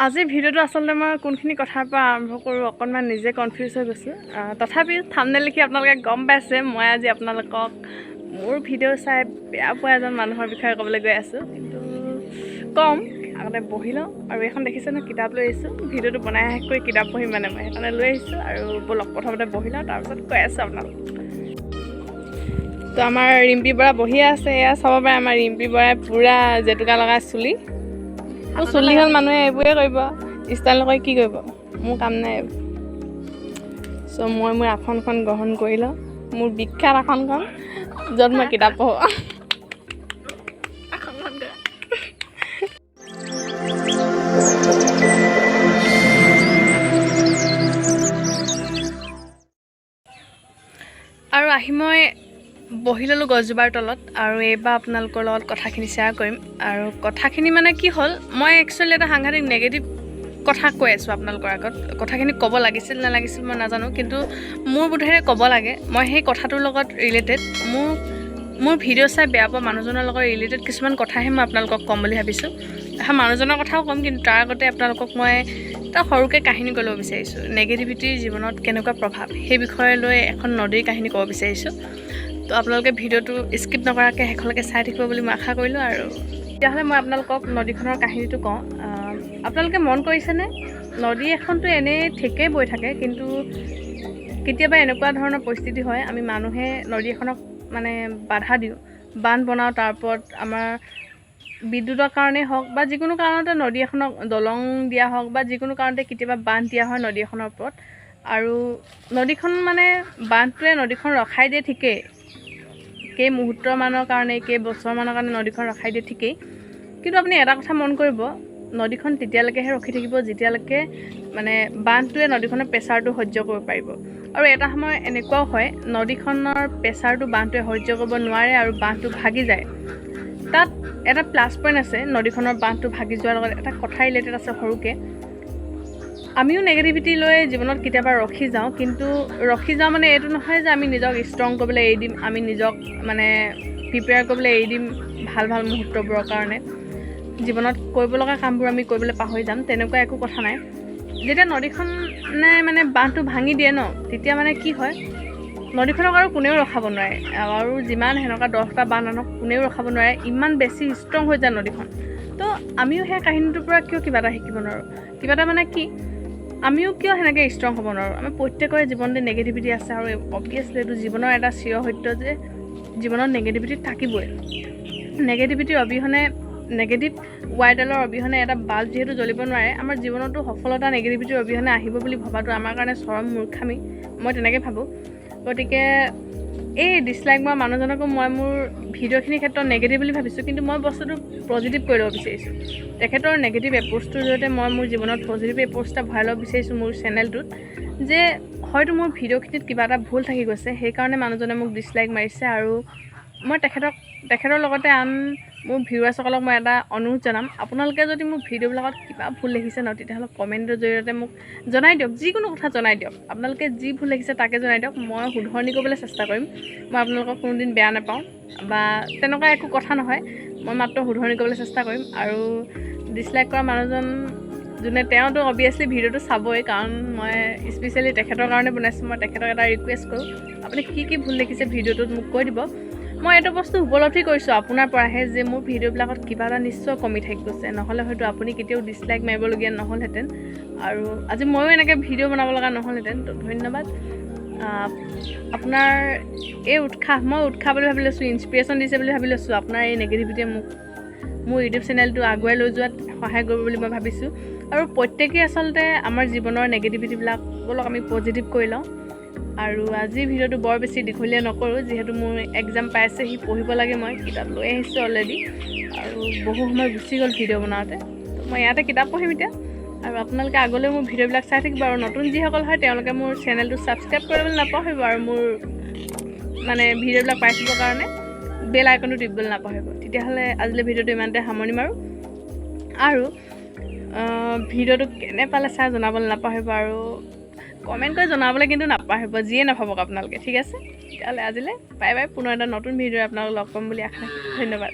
আজিৰ ভিডিঅ'টো আচলতে মই কোনখিনি কথাৰ পৰা আৰম্ভ কৰোঁ অকণমান নিজে কনফিউজ হৈ গৈছোঁ। তথাপিও থাম্বনেইল লিখি আপোনালোকে গম পাইছে মই আজি আপোনালোকক মোৰ ভিডিঅ' চাই বেয়া পোৱা এজন মানুহৰ বিষয়ে ক'বলৈ গৈ আছোঁ। কিন্তু কম আগতে বহি লওঁ আৰু এখন দেখিছে ন কিতাপ লৈ আহিছোঁ। ভিডিঅ'টো বনাই শেষ কৰি কিতাপ পঢ়িম মানে মই সেইকাৰণে লৈ আহিছোঁ আৰু বলক প্ৰথমতে বহি লওঁ তাৰপিছত কৈ আছোঁ আপোনালোক। তো আমাৰ ৰিম্পী বৰা বহি আছে, এয়া চাব পাৰে আমাৰ ৰিম্পী বৰাই পূৰা জেতুকা লগাই চুলি। চুলি হ'ল মানুহে এইবোৰে কৰিব, ষ্টাইল নকৰি কি কৰিব, মোৰ কাম নাই। চ' মই মোৰ আসনখন গ্ৰহণ কৰি লওঁ, মোৰ বিখ্যাত আসনখন য'ত মই কিতাপ পঢ়োঁ। আৰু আহি মই বহি ল'লোঁ গছজোপাৰ তলত আৰু এইবাৰ আপোনালোকৰ লগত কথাখিনি শ্বেয়াৰ কৰিম। আৰু কথাখিনি মানে কি হ'ল, মই একচুৱেলি এটা সাংঘাতিক নেগেটিভ কথা কৈ আছোঁ আপোনালোকৰ আগত। কথাখিনি ক'ব লাগিছিল নালাগিছিল মই নাজানো, কিন্তু মোৰ বোধেৰে ক'ব লাগে। মই সেই কথাটোৰ লগত ৰিলেটেড মোৰ ভিডিঅ' চাই বেয়া পোৱা মানুহজনৰ লগত ৰিলেটেড কিছুমান কথাহে মই আপোনালোকক ক'ম বুলি ভাবিছোঁ। মানুহজনৰ কথাও ক'ম, কিন্তু তাৰ আগতে আপোনালোকক মই এটা সৰুকৈ কাহিনী ক'ব বিচাৰিছোঁ। নেগেটিভিটিৰ জীৱনত কেনেকুৱা প্ৰভাৱ সেই বিষয়ে লৈ এখন নদীৰ কাহিনী ক'ব বিচাৰিছোঁ। তো আপোনালোকে ভিডিঅ'টো স্কিপ নকৰাকৈ শেষলৈকে চাই থাকিব বুলি মই আশা কৰিলোঁ। আৰু তেতিয়াহ'লে মই আপোনালোকক নদীখনৰ কাহিনীটো কওঁ। আপোনালোকে মন কৰিছেনে, নদী এখনতো এনেই ঠিকেই বৈ থাকে, কিন্তু কেতিয়াবা এনেকুৱা ধৰণৰ পৰিস্থিতি হয় আমি মানুহে নদী এখনক মানে বাধা দিওঁ, বান্ধ বনাওঁ, তাৰ ওপৰত আমাৰ বিদ্যুতৰ কাৰণেই হওক বা যিকোনো কাৰণতে নদী এখনক দলং দিয়া হওক বা যিকোনো কাৰণতে কেতিয়াবা বান্ধ দিয়া হয় নদী এখনৰ ওপৰত। আৰু নদীখন মানে বান্ধটোৱে নদীখন ৰখাই দিয়ে ঠিকেই, কেই মুহূৰ্তমানৰ কাৰণে কেইবছৰমানৰ কাৰণে নদীখন ৰখাই দিয়ে ঠিকেই, কিন্তু আপুনি এটা কথা মন কৰিব, নদীখন তেতিয়ালৈকেহে ৰখি থাকিব যেতিয়ালৈকে মানে বান্ধটোৱে নদীখনৰ প্ৰেছাৰটো সহ্য কৰিব পাৰিব। আৰু এটা সময় এনেকুৱাও হয় নদীখনৰ প্ৰেছাৰটো বান্ধটোৱে সহ্য কৰিব নোৱাৰে আৰু বান্ধটো ভাগি যায়। তাত এটা প্লাছ পইণ্ট আছে, নদীখনৰ বান্ধটো ভাগি যোৱাৰ লগত এটা কথা ৰিলেটেড আছে সৰুকৈ। আমিও নেগেটিভিটি লৈ জীৱনত কেতিয়াবা ৰখি যাওঁ, কিন্তু ৰখি যাওঁ মানে এইটো নহয় যে আমি নিজক ষ্ট্ৰং কৰিবলৈ এৰি দিম, আমি নিজক মানে প্ৰিপেয়াৰ কৰিবলৈ এৰি দিম ভাল ভাল মুহূৰ্তবোৰৰ কাৰণে। জীৱনত কৰিব লগা কামবোৰ আমি কৰিবলৈ পাহৰি যাম, তেনেকুৱা একো কথা নাই। যেতিয়া নদীখনে মানে বান্ধটো ভাঙি দিয়ে ন, তেতিয়া মানে কি হয়, নদীখনক আৰু কোনেও ৰখাব নোৱাৰে। আৰু যিমান সেনেকুৱা 10টা বান্ধ আনক কোনেও ৰখাব নোৱাৰে, ইমান বেছি ষ্ট্ৰং হৈ যায় নদীখন। তো আমিও সেই কাহিনীটোৰ পৰা কিয় কিবা এটা শিকিব নোৱাৰোঁ? কিবা এটা মানে কি, আমিও কিয় সেনেকৈ ষ্ট্ৰং হ'ব নোৱাৰোঁ? আমি প্ৰত্যেকৰে জীৱনতে নেগেটিভিটি আছে, আৰু অবভিয়াছলি এইটো জীৱনৰ এটা চিৰ সত্য যে জীৱনত নেগেটিভিটি থাকিবই। নেগেটিভিটিৰ অবিহনে, নেগেটিভ ৱাইডালৰ অবিহনে এটা বাল্ব যিহেতু জ্বলিব নোৱাৰে, আমাৰ জীৱনতো সফলতা নেগেটিভিটিৰ অবিহনে আহিব বুলি ভবাটো আমাৰ কাৰণে চৰম মূৰ্খামি, মই তেনেকৈ ভাবোঁ। গতিকে এই ডিছলাইক মৰা মানুহজনকো মই মোৰ ভিডিঅ'খিনিৰ ক্ষেত্ৰত নেগেটিভ বুলি ভাবিছোঁ, কিন্তু মই বস্তুটো পজিটিভ কৰি ল'ব বিচাৰিছোঁ। তেখেতৰ নেগেটিভ এপ্ৰ'চটোৰ জৰিয়তে মই মোৰ জীৱনত পজিটিভ এপ্ৰ'চ এটা ভৰাই ল'ব বিচাৰিছোঁ মোৰ চেনেলটোত, যে হয়তো মোৰ ভিডিঅ'খিনিত কিবা এটা ভুল থাকি গৈছে, সেইকাৰণে মানুহজনে মোক ডিছলাইক মাৰিছে। আৰু মই তেখেতৰ লগতে আন মোৰ ভিউৱাৰ্ছসকলক মই এটা অনুৰোধ জনাম, আপোনালোকে যদি মোৰ ভিডিঅ'বিলাকত কিবা ভুল দেখিছে ন, তেতিয়াহ'লে কমেণ্টৰ জৰিয়তে মোক জনাই দিয়ক, যিকোনো কথা জনাই দিয়ক। আপোনালোকে যি ভুল দেখিছে তাকে জনাই দিয়ক, মই শুধৰণি কৰিবলৈ চেষ্টা কৰিম। মই আপোনালোকক কোনোদিন বেয়া নাপাওঁ বা তেনেকুৱা একো কথা নহয়, মই মাত্ৰ শুধৰণি কৰিবলৈ চেষ্টা কৰিম। আৰু ডিছলাইক কৰা মানুহজন যোনে, তেওঁতো অবভিয়াছলি ভিডিঅ'টো চাবই, কাৰণ মই স্পেচিয়েলি তেখেতৰ কাৰণে বনাইছোঁ। মই তেখেতক এটা ৰিকুৱেষ্ট কৰোঁ, আপুনি কি ভুল দেখিছে ভিডিঅ'টোত মোক কৈ দিব। মই এইটো বস্তু উপলব্ধি কৰিছোঁ আপোনাৰ পৰাহে, যে মোৰ ভিডিঅ'বিলাকত কিবা এটা নিশ্চয় কমি থাকি গৈছে, নহ'লে হয়তো আপুনি কেতিয়াও ডিছলাইক মাৰিবলগীয়া নহ'লহেঁতেন, আৰু আজি ময়ো এনেকৈ ভিডিঅ' বনাব লগা নহ'লহেঁতেন। তো ধন্যবাদ আপোনাৰ এই উৎসাহ, মই উৎসাহ বুলি ভাবি লৈছোঁ, ইনস্পিৰেশ্যন দিছে বুলি ভাবি লৈছোঁ। আপোনাৰ এই নেগেটিভিটিয়ে মোৰ ইউটিউব চেনেলটো আগুৱাই লৈ যোৱাত সহায় কৰিব বুলি মই ভাবিছোঁ। আৰু প্ৰত্যেকেই আচলতে আমাৰ জীৱনৰ নেগেটিভিটিবিলাকক আমি পজিটিভ কৰি লওঁ। আৰু আজিৰ ভিডিঅ'টো বৰ বেছি দীঘলীয়া নকৰোঁ, যিহেতু মোৰ এক্সাম পাইছে, সি পঢ়িব লাগে। মই কিতাপ লৈ আহিছোঁ অলৰেডি, আৰু বহু সময় গুচি গ'ল ভিডিঅ' বনাওঁতে। তো মই ইয়াতে কিতাপ পঢ়িম এতিয়া, আৰু আপোনালোকে আগলৈ মোৰ ভিডিঅ'বিলাক চাই থাকিব। আৰু নতুন যিসকল হয় তেওঁলোকে মোৰ চেনেলটো ছাবস্ক্ৰাইব কৰিবলৈ নাপাহৰিব, আৰু মোৰ মানে ভিডিঅ'বিলাক পাই থাকিবৰ কাৰণে বেল আইকনটো টিপিবলৈ নাপাহৰিব। তেতিয়াহ'লে আজিলৈ ভিডিঅ'টো ইমানতে সামৰণি মাৰোঁ, আৰু ভিডিঅ'টো কেনে পালে চাই জনাবলৈ নাপাহৰিব, আৰু কমেণ্ট কৰি জনাবলৈ কিন্তু নাপাহৰিব, যিয়ে নাভাবক আপোনালোকে। ঠিক আছে, তেতিয়াহ'লে আজিলৈ বাই বাই। পুনৰ এটা নতুন ভিডিঅ' আপোনালোকক লগ পাম বুলি আশা ৰাখিলোঁ। ধন্যবাদ।